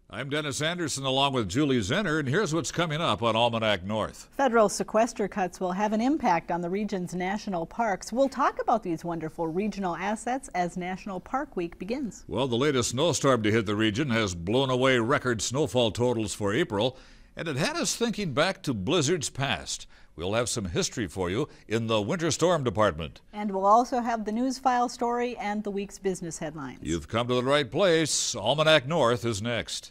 I'm Dennis Anderson along with Julie Zenner, and here's what's coming up on Almanac North. Federal sequester cuts will have an impact on the region's national parks. We'll talk about these wonderful regional assets as National Park Week begins. Well, the latest snowstorm to hit the region has blown away record snowfall totals for April, and it had us thinking back to blizzards past. We'll have some history for you in the winter storm department. And we'll also have the news file story and the week's business headlines. You've come to the right place. Almanac North is next.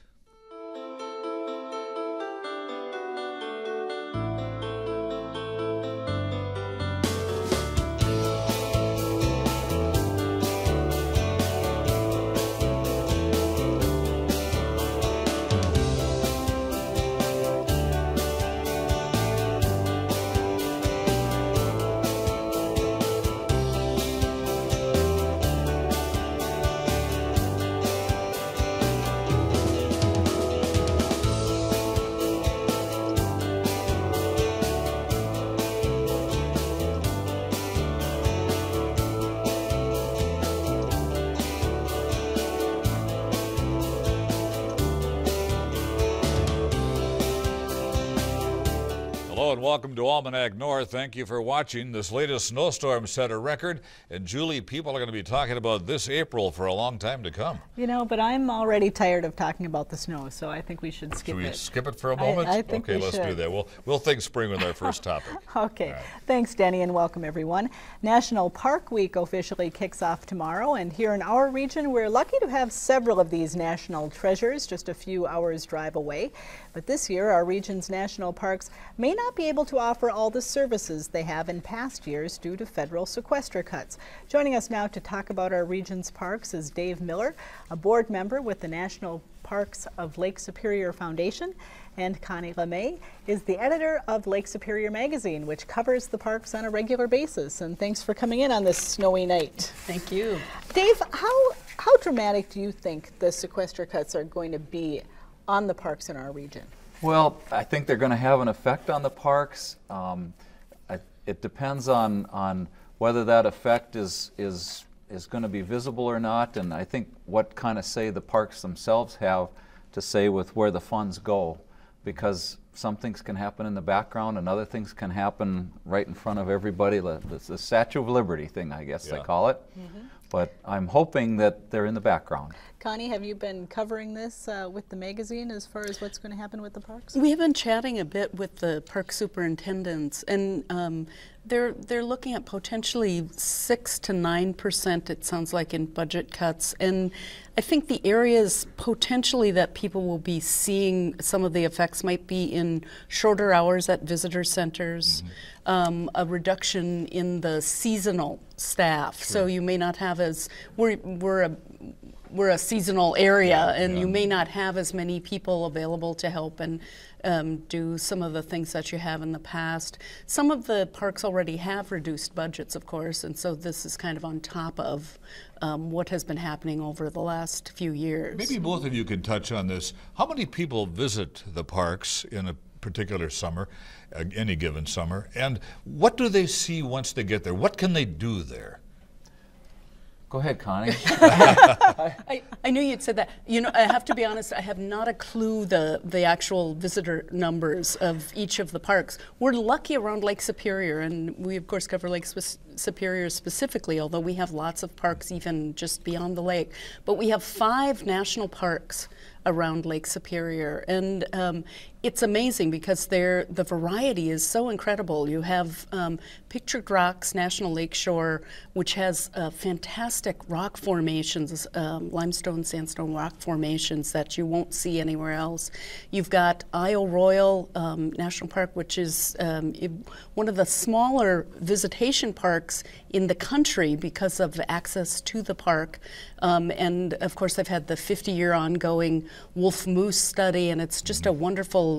Hello and welcome to Almanac North. Thank you for watching. This latest snowstorm set a record, and Julie, people are going to be talking about this April for a long time to come. You know, but I'm already tired of talking about the snow, so I think we should skip it. Should we skip it for a moment? I think okay, let's do that. We'll think spring with our first topic. Okay. Right. Thanks, Denny, and welcome everyone. National Park Week officially kicks off tomorrow, and here in our region, we're lucky to have several of these national treasures just a few hours drive away. But this year, our region's national parks may not be able to offer all the services they have in past years due to federal sequester cuts. Joining us now to talk about our region's parks is Dave Miller, a board member with the National Parks of Lake Superior Foundation, and Konnie LeMay is the editor of Lake Superior magazine, which covers the parks on a regular basis. And thanks for coming in on this snowy night. Thank you. Dave, how dramatic do you think the sequester cuts are going to be on the parks in our region? Well, I think they're going to have an effect on the parks. It depends on whether that effect is going to be visible or not, and I think what kind of say the parks themselves have to say with where the funds go, because some things can happen in the background and other things can happen right in front of everybody. The Statue of Liberty thing, I guess they call it. Mm-hmm. But I'm hoping that they're in the background. Konnie, have you been covering this with the magazine as far as what's going to happen with the parks? We have been chatting a bit with the park superintendents, and they're looking at potentially 6 to 9%, it sounds like, in budget cuts. And I think the areas potentially that people will be seeing some of the effects might be in shorter hours at visitor centers, a reduction in the seasonal staff. Sure. So you may not have as, we're a seasonal area, and you may not have as many people available to help and do some of the things that you have in the past. Some of the parks already have reduced budgets, of course, and so this is kind of on top of what has been happening over the last few years. Maybe both of you could touch on this. How many people visit the parks in a particular summer, any given summer, and what do they see once they get there? What can they do there? Go ahead, Konnie. I knew you'd said that. You know, I have to be honest, I have not a clue the actual visitor numbers of each of the parks. We're lucky around Lake Superior, and we of course cover Lake Superior specifically, although we have lots of parks even just beyond the lake. But we have 5 national parks around Lake Superior, and it's amazing because the variety is so incredible. You have Pictured Rocks National Lakeshore, which has fantastic rock formations, limestone, sandstone rock formations that you won't see anywhere else. You've got Isle Royal National Park, which is one of the smaller visitation parks in the country because of access to the park. And of course, they've had the 50-year ongoing wolf moose study, and it's just a wonderful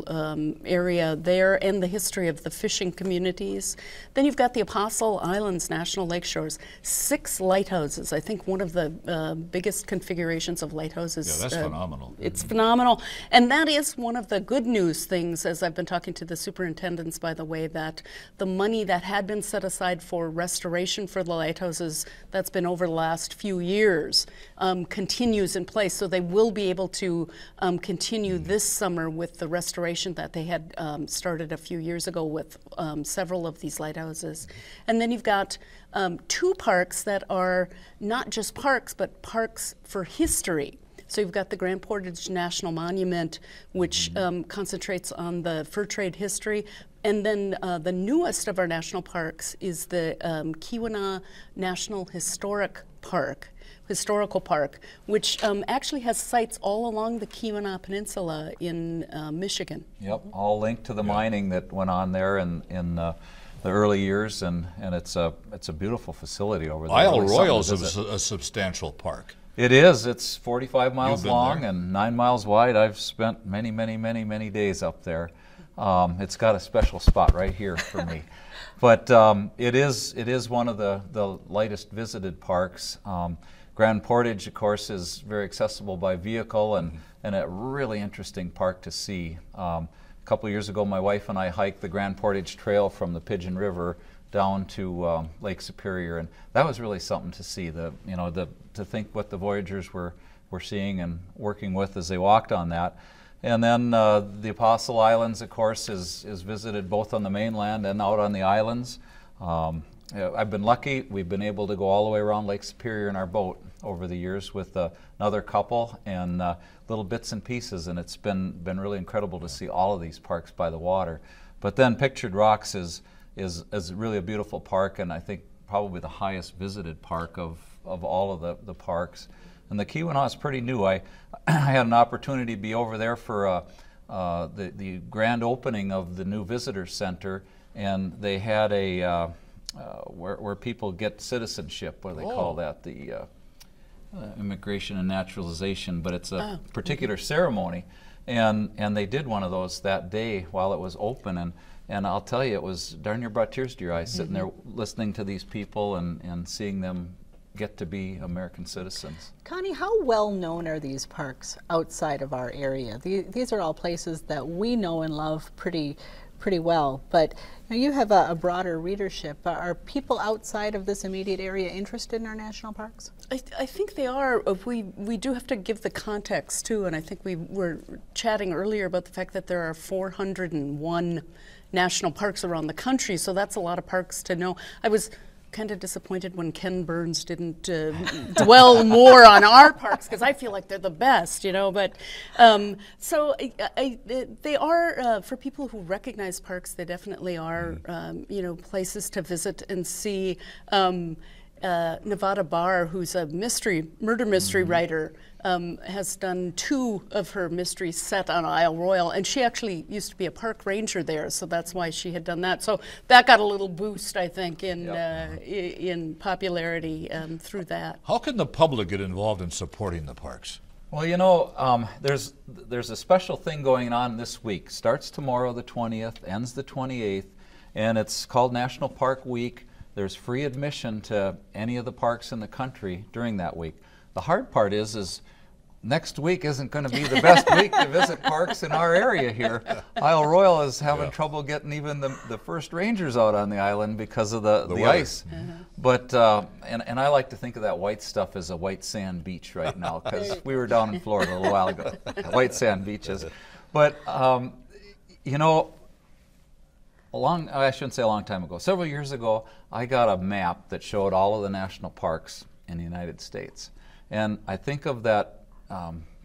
area there, and the history of the fishing communities. Then you've got the Apostle Islands National Lakeshores, 6 lighthouses. I think one of the biggest configurations of lighthouses. Yeah, that's phenomenal. It's phenomenal. And that is one of the good news things, as I've been talking to the superintendents, by the way, that the money that had been set aside for restoration for the lighthouses, that's been over the last few years, continues in place. So they will be able to to continue this summer with the restoration that they had started a few years ago with several of these lighthouses. And then you've got 2 parks that are not just parks, but parks for history. So you've got the Grand Portage National Monument, which concentrates on the fur trade history. And then the newest of our national parks is the Keweenaw National Historical Park, which actually has sites all along the Keweenaw Peninsula in Michigan. Yep, all linked to the mining that went on there in the early years, and it's a beautiful facility over there. Isle Royal is a substantial park. It is. It's 45 miles long and 9 miles wide. I've spent many days up there. It's got a special spot right here for me. But it is one of the lightest visited parks. Grand Portage, of course, is very accessible by vehicle and a really interesting park to see. A couple of years ago, my wife and I hiked the Grand Portage Trail from the Pigeon River down to Lake Superior, and that was really something to see. To think what the voyagers were seeing and working with as they walked on that. And then the Apostle Islands, of course, is visited both on the mainland and out on the islands. I've been lucky. We've been able to go all the way around Lake Superior in our boat over the years with another couple and little bits and pieces, and it's been really incredible to see all of these parks by the water. But then Pictured Rocks is really a beautiful park, and I think probably the highest visited park of all of the parks. And the Keweenaw is pretty new. I had an opportunity to be over there for the grand opening of the new visitor center, and they had a where people get citizenship. What do they call that? The immigration and naturalization, but it's a particular ceremony, and they did one of those that day while it was open, and I'll tell you, it was darn near brought tears to your eyes sitting there listening to these people and seeing them get to be American citizens. Konnie, how well known are these parks outside of our area? These are all places that we know and love pretty well, but you have a broader readership. Are people outside of this immediate area interested in our national parks? I think they are. We do have to give the context too, and I think we were chatting earlier about the fact that there are 401 national parks around the country, so that's a lot of parks to know. I was kind of disappointed when Ken Burns didn't dwell more on our parks, because I feel like they're the best, but so they are, for people who recognize parks, they definitely are, places to visit and see. Nevada Barr, who's a murder mystery writer, has done 2 of her mysteries set on Isle Royal, and she actually used to be a park ranger there, so that's why she had done that. So that got a little boost, I think, in popularity through that. How can the public get involved in supporting the parks? Well, there's a special thing going on this week. Starts tomorrow, the 20th, ends the 28th, and it's called National Park Week. There's free admission to any of the parks in the country during that week. The hard part is next week isn't going to be the best week to visit parks in our area here. Isle Royal is having trouble getting even the first rangers out on the island because of the ice. But and I like to think of that white stuff as a white sand beach right now, because we were down in Florida a little while ago, white sand beaches. But I shouldn't say a long time ago, several years ago, I got a map that showed all of the national parks in the United States. And I think of that,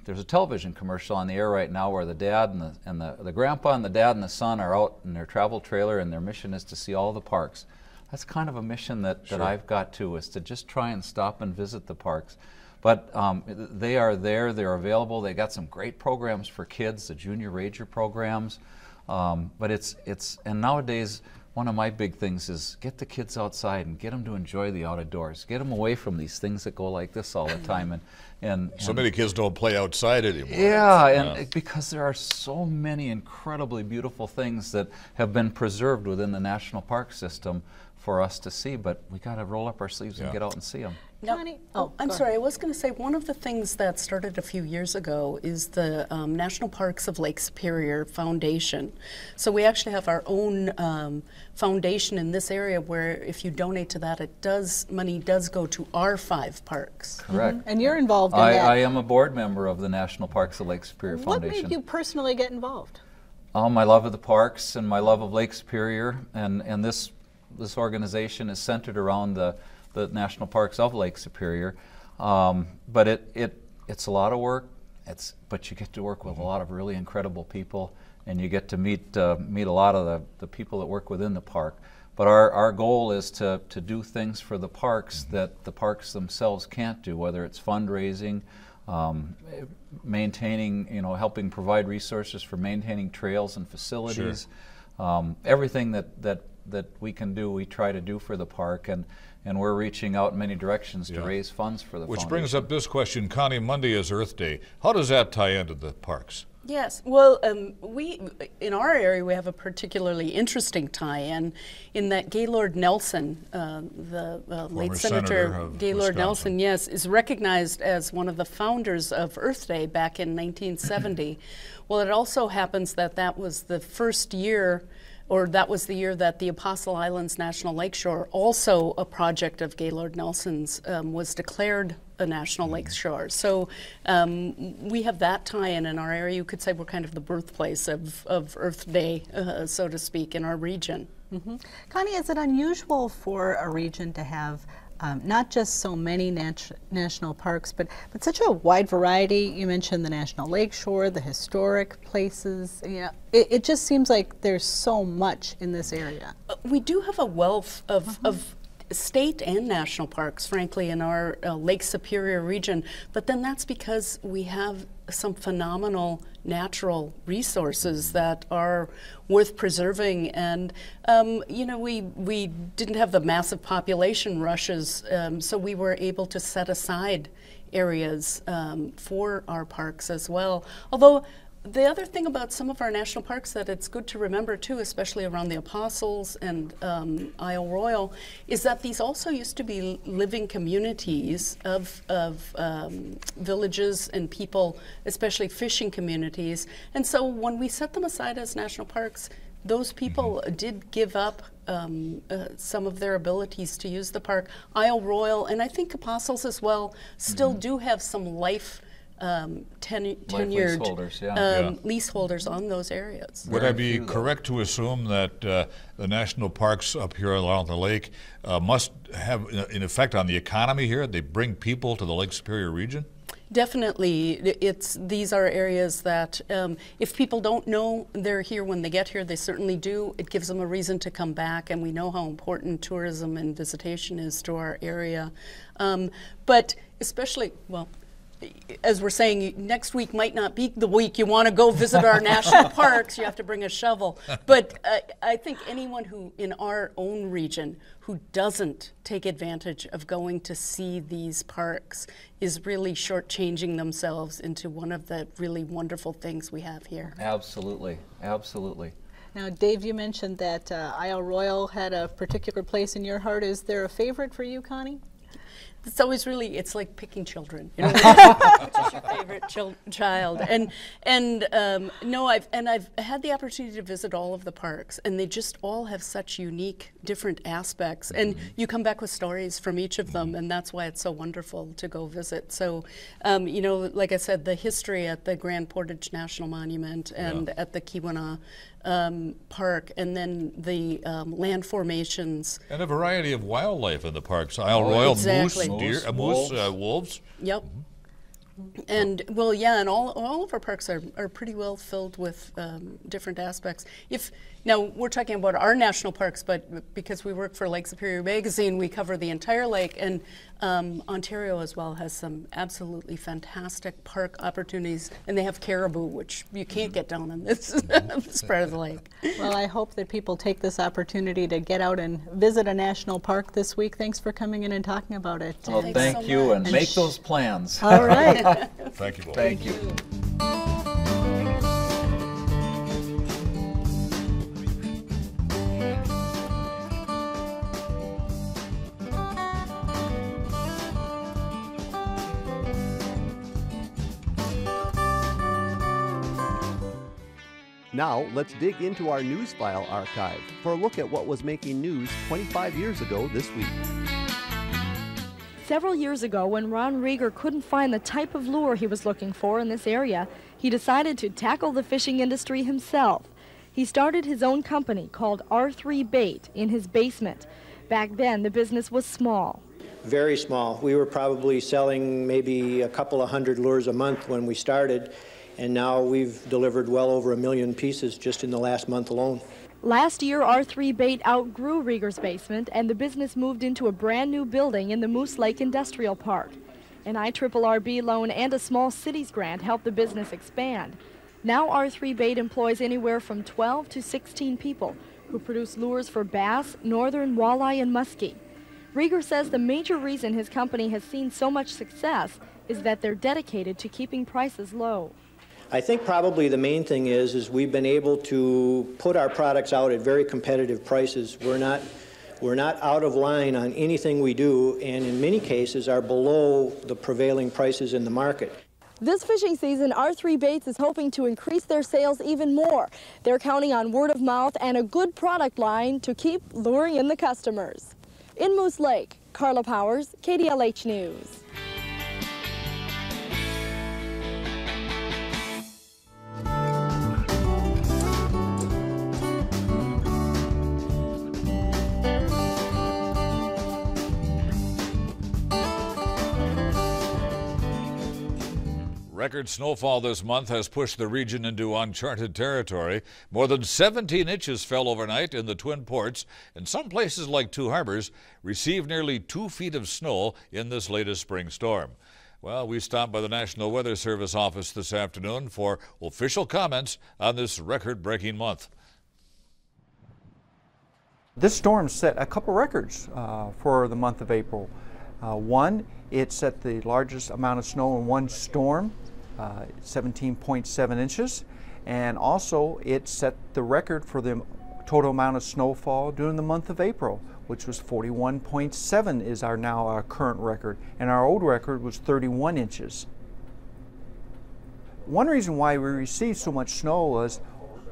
there's a television commercial on the air right now where the dad and the grandpa and the dad and the son are out in their travel trailer, and their mission is to see all the parks. That's kind of a mission that I've got too, is to just try and stop and visit the parks. But they are there, they're available, they got some great programs for kids, the Junior Ranger programs. But and nowadays, one of my big things is get the kids outside and get them to enjoy the outdoors. Get them away from these things that go like this all the time. And so many kids don't play outside anymore. Yeah, and because there are so many incredibly beautiful things that have been preserved within the national park system for us to see, but we got to roll up our sleeves and get out and see them. No. Konnie? I'm go sorry. ahead. I was going to say one of the things that started a few years ago is the National Parks of Lake Superior Foundation. So we actually have our own foundation in this area where if you donate to that, money does go to our 5 parks. Correct. And you're involved in I that. am a board member of the National Parks of Lake Superior What Foundation. made you personally get involved? My love of the parks and my love of Lake Superior, and this organization is centered around the National Parks of Lake Superior. But it's a lot of work. But you get to work with a lot of really incredible people, and you get to meet a lot of the people that work within the park. But our goal is to do things for the parks that the parks themselves can't do, whether it's fundraising, maintaining, helping provide resources for maintaining trails and facilities. Sure. Everything that we can do, we try to do for the park, and we're reaching out in many directions to raise funds for the Which foundation. brings up this question, Konnie, Monday is Earth Day. How does that tie into the parks? Yes, well, we in our area we have a particularly interesting tie-in in that Gaylord Nelson, the late Senator Gaylord Nelson, yes, is recognized as one of the founders of Earth Day back in 1970. Well, it also happens that was the first year, or that was the year that the Apostle Islands National Lakeshore, also a project of Gaylord Nelson's, was declared a national lakeshore. So we have that tie-in in our area. You could say we're kind of the birthplace of Earth Day, so to speak, in our region. Mm-hmm. Konnie, is it unusual for a region to have not just so many national parks, but such a wide variety? You mentioned the National Lakeshore, the historic places. It just seems like there's so much in this area. We do have a wealth of state and national parks, frankly, in our Lake Superior region, but then that's because we have some phenomenal natural resources that are worth preserving. And we didn't have the massive population rushes, so we were able to set aside areas for our parks as well. Although the other thing about some of our national parks that it's good to remember too, especially around the Apostles and Isle Royal, is that these also used to be living communities of villages and people, especially fishing communities. And so when we set them aside as national parks, those people did give up some of their abilities to use the park. Isle Royal, and I think Apostles as well, still do have some tenured leaseholders on those areas. Would I be correct to assume that the national parks up here along the lake must have an effect on the economy here? They bring people to the Lake Superior region? Definitely. These are areas that if people don't know they're here when they get here, they certainly do. It gives them a reason to come back, and we know how important tourism and visitation is to our area. But especially, well, as we're saying, next week might not be the week you want to go visit our national parks. You have to bring a shovel. But I think anyone who, in our own region, who doesn't take advantage of going to see these parks is really shortchanging themselves into one of the really wonderful things we have here. Absolutely, absolutely. Now, Dave, you mentioned that Isle Royal had a particular place in your heart. Is there a favorite for you, Konnie? It's always really, it's like picking children. Which is your favorite child? No, I've had the opportunity to visit all of the parks, and they just all have such unique, different aspects. And you come back with stories from each of them, and that's why it's so wonderful to go visit. So, like I said, the history at the Grand Portage National Monument and at the Keweenaw Park, and then the land formations. And a variety of wildlife in the parks. Isle Royal, exactly. Moose, deer, wolves. Yep. And well, yeah, and all of our parks are pretty well filled with different aspects. Now we're talking about our national parks, but because we work for Lake Superior Magazine, we cover the entire lake, and Ontario as well has some absolutely fantastic park opportunities, and they have caribou, which you can't get down in this, this part of the lake. Well, I hope that people take this opportunity to get out and visit a national park this week. Thanks for coming in and talking about it. Well, thank you, and make those plans. All right. Thank you both. Thank you. Now, let's dig into our news file archive for a look at what was making news 25 years ago this week. Several years ago, when Ron Rieger couldn't find the type of lure he was looking for in this area, he decided to tackle the fishing industry himself. He started his own company called R3 Bait in his basement. Back then, the business was small. Very small. We were probably selling maybe a couple of hundred lures a month when we started, and now we've delivered well over 1 million pieces just in the last month alone. Last year, R3 Bait outgrew Rieger's basement, and the business moved into a brand new building in the Moose Lake Industrial Park. An IRRB loan and a small cities grant helped the business expand. Now R3 Bait employs anywhere from 12 to 16 people who produce lures for bass, northern walleye, and muskie. Rieger says the major reason his company has seen so much success is that they're dedicated to keeping prices low. I think probably the main thing is we've been able to put our products out at very competitive prices. We're not out of line on anything we do, and in many cases are below the prevailing prices in the market. This fishing season, R3 Baits is hoping to increase their sales even more. They're counting on word of mouth and a good product line to keep luring in the customers. In Moose Lake, Carla Powers, KDLH News. Record snowfall this month has pushed the region into uncharted territory. More than 17 inches fell overnight in the Twin Ports, and some places like Two Harbors received nearly 2 feet of snow in this latest spring storm. Well, we stopped by the National Weather Service office this afternoon for official comments on this record-breaking month. This storm set a couple records for the month of April. One, it set the largest amount of snow in one storm, 17.7 inches, and also it set the record for the total amount of snowfall during the month of April, which was 41.7 is our current record, and our old record was 31 inches. One reason why we received so much snow was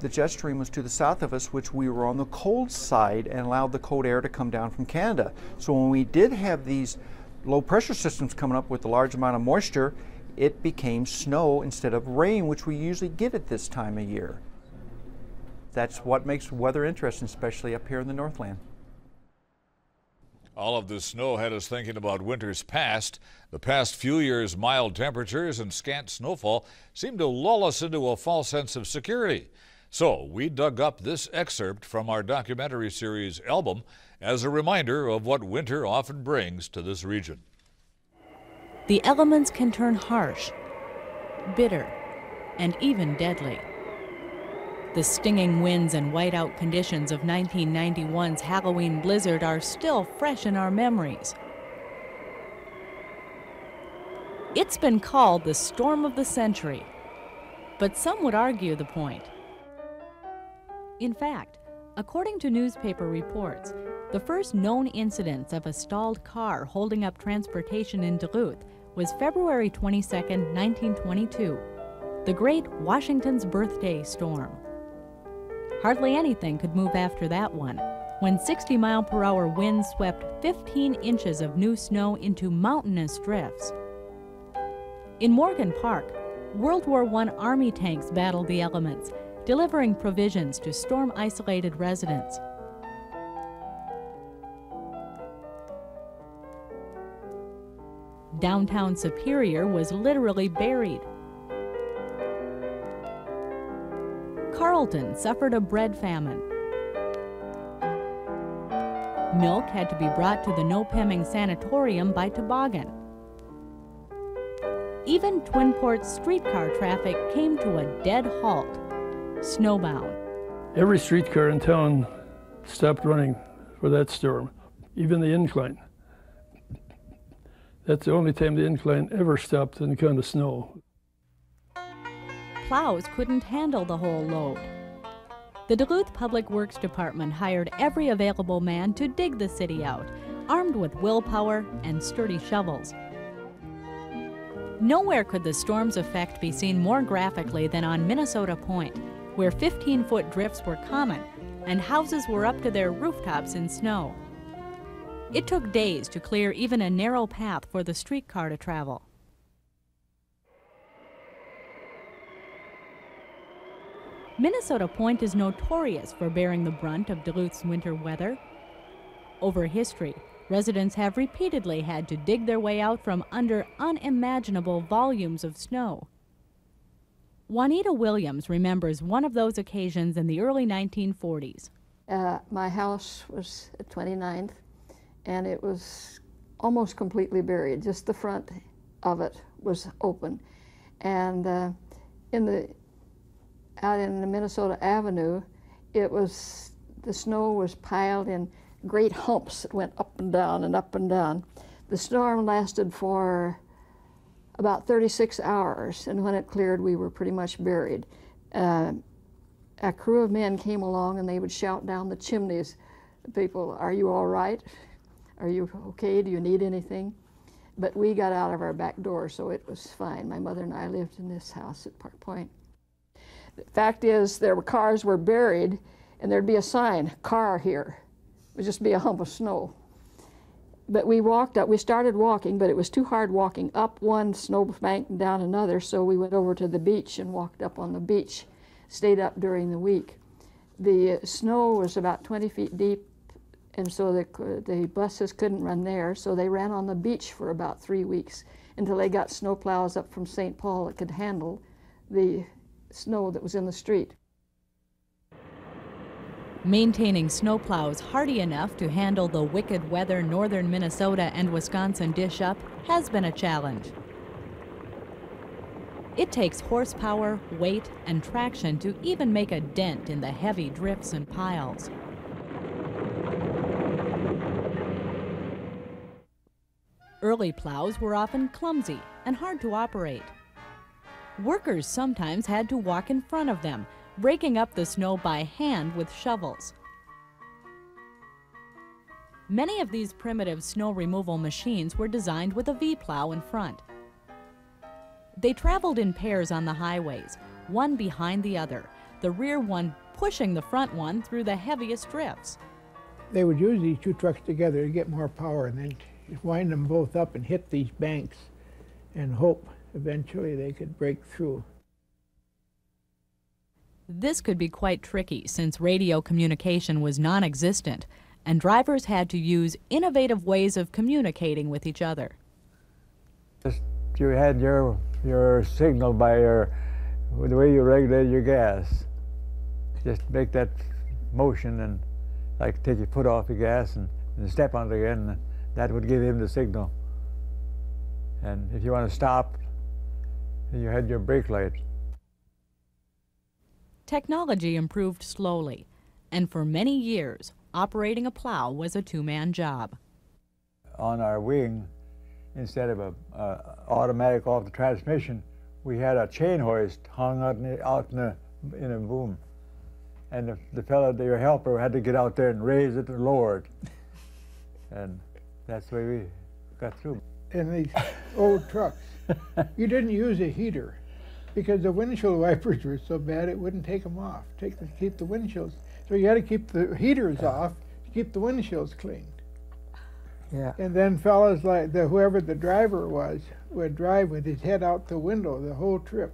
the jet stream was to the south of us, which we were on the cold side and allowed the cold air to come down from Canada. So when we did have these low pressure systems coming up with a large amount of moisture, it became snow instead of rain, which we usually get at this time of year. That's what makes weather interesting, especially up here in the Northland. All of this snow had us thinking about winters past. The past few years' mild temperatures and scant snowfall seem to lull us into a false sense of security. So we dug up this excerpt from our documentary series Album as a reminder of what winter often brings to this region. The elements can turn harsh, bitter, and even deadly. The stinging winds and whiteout conditions of 1991's Halloween blizzard are still fresh in our memories. It's been called the storm of the century, but some would argue the point. In fact, according to newspaper reports, the first known incidence of a stalled car holding up transportation in Duluth was February 22, 1922, the Great Washington's Birthday Storm. Hardly anything could move after that one, when 60-mile-per-hour winds swept 15 inches of new snow into mountainous drifts. In Morgan Park, World War I Army tanks battled the elements, delivering provisions to storm-isolated residents. Downtown Superior was literally buried. Carlton suffered a bread famine. Milk had to be brought to the Nopeming Sanatorium by toboggan. Even Twin Ports streetcar traffic came to a dead halt, snowbound. Every streetcar in town stopped running for that storm, even the incline. That's the only time the incline ever stopped in the kind of snow. Plows couldn't handle the whole load. The Duluth Public Works Department hired every available man to dig the city out, armed with willpower and sturdy shovels. Nowhere could the storm's effect be seen more graphically than on Minnesota Point, where 15-foot drifts were common and houses were up to their rooftops in snow. It took days to clear even a narrow path for the streetcar to travel. Minnesota Point is notorious for bearing the brunt of Duluth's winter weather. Over history, residents have repeatedly had to dig their way out from under unimaginable volumes of snow. Juanita Williams remembers one of those occasions in the early 1940s. My house was at 29th, and it was almost completely buried. Just the front of it was open. And out in the Minnesota Avenue, the snow was piled in great humps that went up and down and up and down. The storm lasted for about 36 hours, and when it cleared, we were pretty much buried. A crew of men came along and they would shout down the chimneys, people, "Are you all right? Are you okay? Do you need anything?" But we got out of our back door, so it was fine. My mother and I lived in this house at Park Point. The fact is, cars were buried, and there'd be a sign, "Car here." It would just be a hump of snow. But we walked up, we started walking, but it was too hard walking up one snowbank and down another, so we went over to the beach and walked up on the beach, stayed up during the week. The snow was about 20 feet deep, and so the buses couldn't run there, so they ran on the beach for about 3 weeks until they got snowplows up from St. Paul that could handle the snow that was in the street. Maintaining snowplows hardy enough to handle the wicked weather northern Minnesota and Wisconsin dish up has been a challenge. It takes horsepower, weight, and traction to even make a dent in the heavy drifts and piles. Early plows were often clumsy and hard to operate. Workers sometimes had to walk in front of them, breaking up the snow by hand with shovels. Many of these primitive snow removal machines were designed with a V-plow in front. They traveled in pairs on the highways, one behind the other, the rear one pushing the front one through the heaviest drifts. They would use these two trucks together to get more power and then wind them both up and hit these banks and hope eventually they could break through. This could be quite tricky since radio communication was non-existent and drivers had to use innovative ways of communicating with each other. You had your signal by the way you regulated your gas. Just make that motion and like take your foot off the gas and step on it again, and that would give him the signal. And if you want to stop, you had your brake light. Technology improved slowly, and for many years, operating a plow was a two-man job. On our wing, instead of a automatic off the transmission, we had a chain hoist hung out in a boom. And the fellow, your helper, had to get out there and raise it and lower it. And that's the way we got through. In these old trucks, you didn't use a heater because the windshield wipers were so bad it wouldn't take them off, keep the windshields. So you had to keep the heaters off to keep the windshields clean. Yeah. And then fellas like whoever the driver was would drive with his head out the window the whole trip.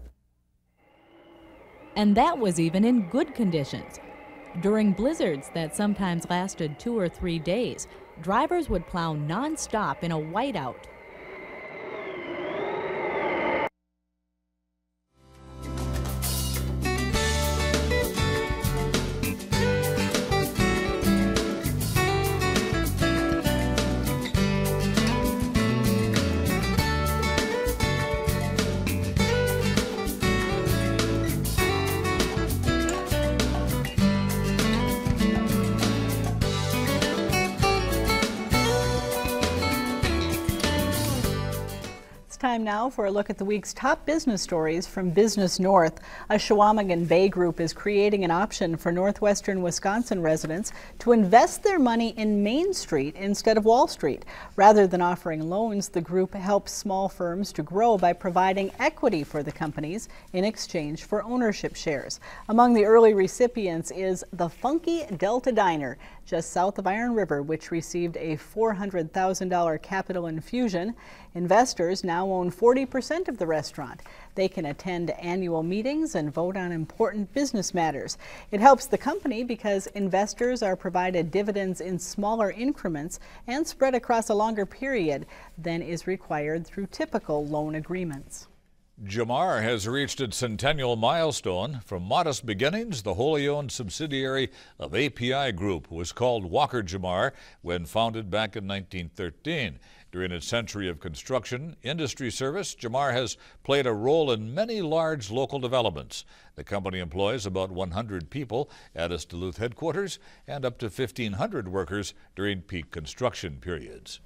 And that was even in good conditions. During blizzards that sometimes lasted 2 or 3 days, drivers would plow non-stop in a whiteout. time now for a look at the week's top business stories from Business North. A Chequamegon Bay group is creating an option for northwestern Wisconsin residents to invest their money in Main Street instead of Wall Street. Rather than offering loans, the group helps small firms to grow by providing equity for the companies in exchange for ownership shares. Among the early recipients is the Funky Delta Diner, just south of Iron River, which received a $400,000 capital infusion. Investors now own 40% of the restaurant. They can attend annual meetings and vote on important business matters. It helps the company because investors are provided dividends in smaller increments and spread across a longer period than is required through typical loan agreements. Jamar has reached its centennial milestone. From modest beginnings, the wholly owned subsidiary of API Group was called Walker Jamar when founded back in 1913. During its century of construction industry service, Jamar has played a role in many large local developments. The company employs about 100 people at its Duluth headquarters and up to 1,500 workers during peak construction periods.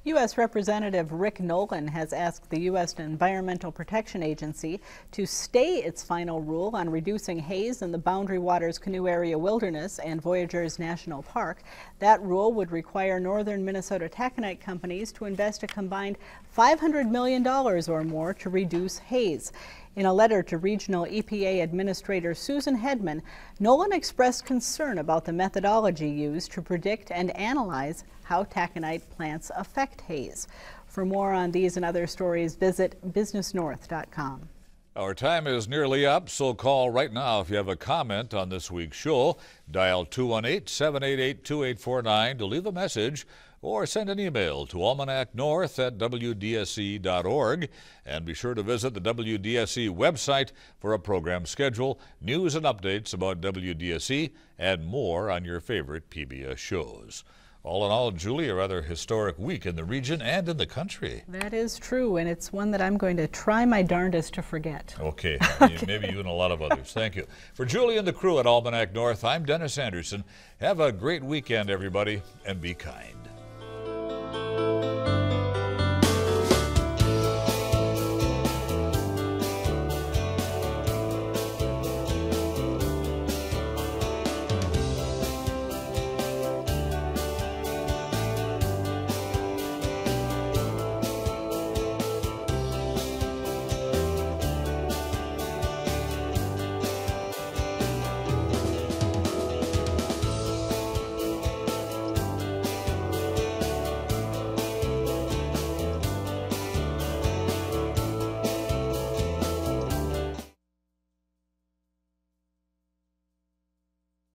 U.S. Representative Rick Nolan has asked the U.S. Environmental Protection Agency to stay its final rule on reducing haze in the Boundary Waters Canoe Area Wilderness and Voyageurs National Park. That rule would require northern Minnesota taconite companies to invest a combined $500 million or more to reduce haze. In a letter to Regional EPA Administrator Susan Hedman, Nolan expressed concern about the methodology used to predict and analyze how taconite plants affect haze. For more on these and other stories, visit businessnorth.com. Our time is nearly up, so call right now if you have a comment on this week's show. Dial 218-788-2849 to leave a message or send an email to Almanac North at WDSE.org. And be sure to visit the WDSE website for a program schedule, news and updates about WDSE, and more on your favorite PBS shows. All in all, Julie, a rather historic week in the region and in the country. That is true, and it's one that I'm going to try my darndest to forget. Okay, maybe you and a lot of others. Thank you. For Julie and the crew at Almanac North, I'm Dennis Anderson. Have a great weekend, everybody, and be kind.